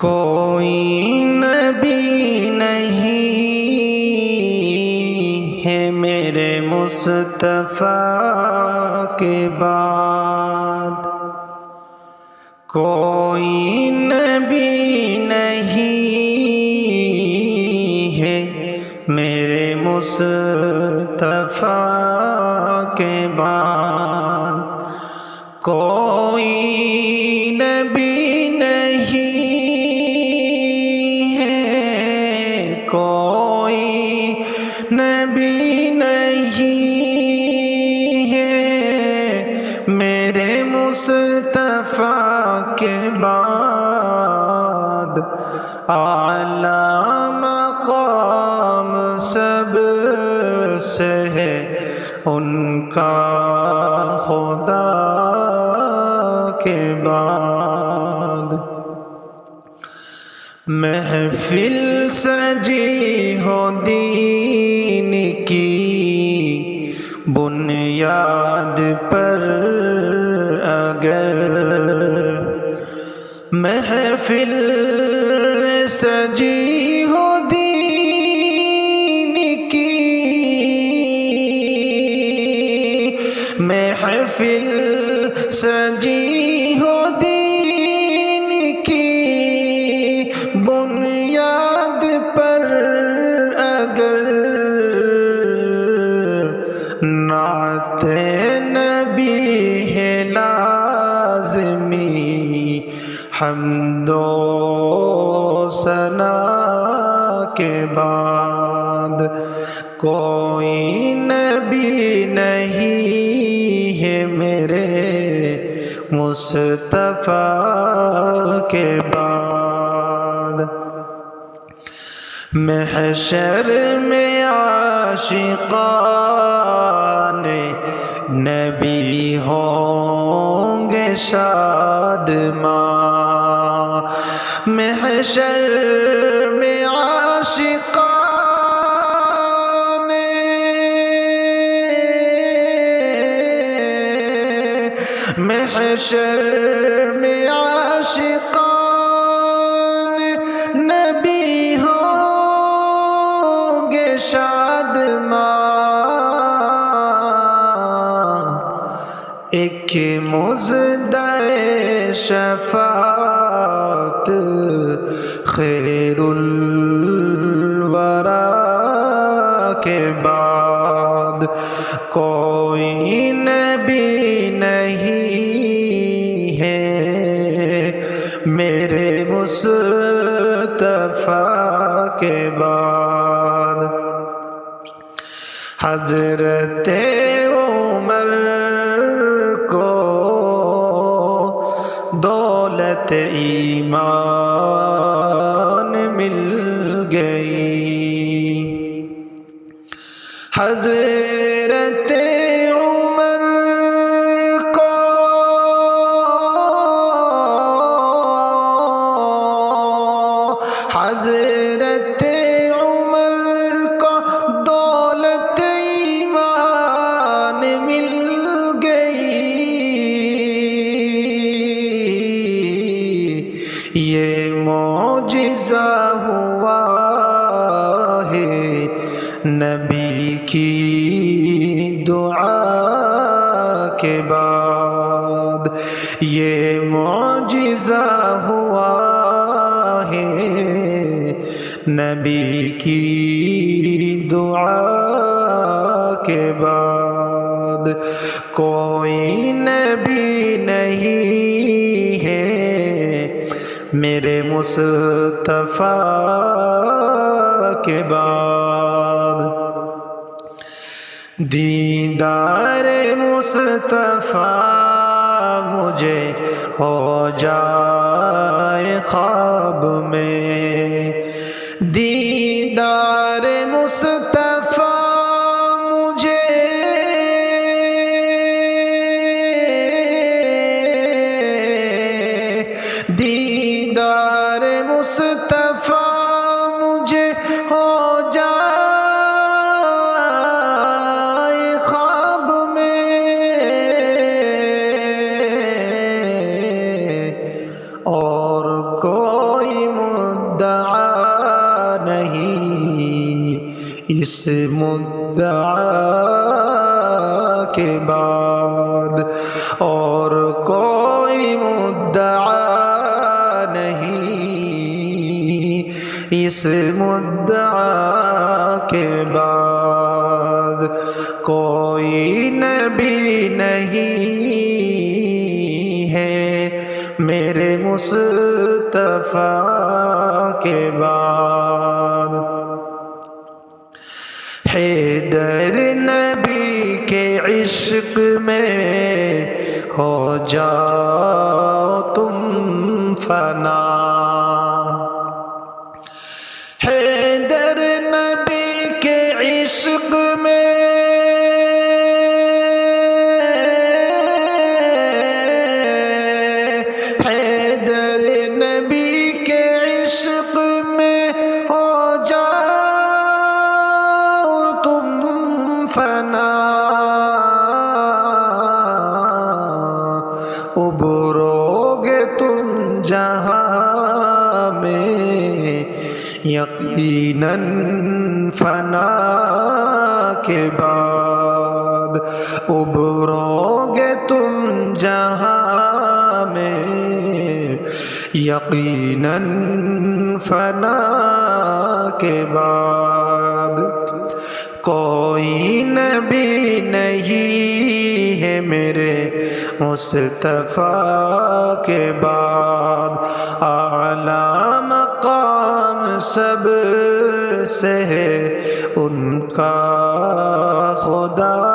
کوئی نبی نہیں ہے میرے مصطفیٰ کے بعد، کوئی نبی نہیں ہے میرے مصطفیٰ کے بعد، کوئی نبی نہیں ہے، کوئی نبی نہیں ہے میرے مصطفیٰ کے بعد، اعلیٰ مقام سب سے ہے ان کا خدا کے بعد۔ محفل سجی ہو دین کی بنیاد پر اگر، محفل سجی ہو دین کی، محفل سجی ہو دین کی بنیاد پر اگر، نعت نبی ہے لازمی حمد و ثنا کے بعد، کوئی نبی نہیں ہے میرے مصطفیٰ کے بعد۔ محشر میں عاشقان نبی ہوں گے شادماں، محشر میں عاشقان محشر میں عاشقان نبی ہوں گے شادماں، ایک مژدہ شفاعت خیر الورا کے بعد، کوئی نبی نہیں ہے میرے مصطفیٰ کے بعد۔ حضرت عمر کو دولت ایمان مل گئی، حضرت عمر کو حضرت عمر کو دولت ایمان مل گئی، یہ معجزہ ہوا ہے نبی کی دعا کے بعد، یہ معجزہ ہوا ہے نبی کی دعا کے بعد، کوئی نبی نہیں ہے میرے مصطفیٰ کے بعد۔ دیدار مصطفیٰ مجھے ہو جائے خواب میں، دیدار مصطفیٰ مجھے دیدار مصطفیٰ مجھے ہو جائے خواب میں، اور کوئی اس مدعا کے بعد اور کوئی مدعا نہیں، اس مدعا کے بعد کوئی نبی نہیں ہے میرے مصطفیٰ کے بعد۔ حیدر نبی کے عشق میں ہو جاؤ تم فنا، حیدر نبی کے عشق میں حیدر نبی کے عشق میں ہو جاؤ تم فنا، ابھرو گے تم جہاں میں یقیناً فنا کے بعد، ابھرو گے تم جہاں میں یقیناً فنا کے بعد کوئی نبی نہیں ہے میرے مصطفیٰ کے بعد، اعلیٰ مقام سب سے ہے ان کا خدا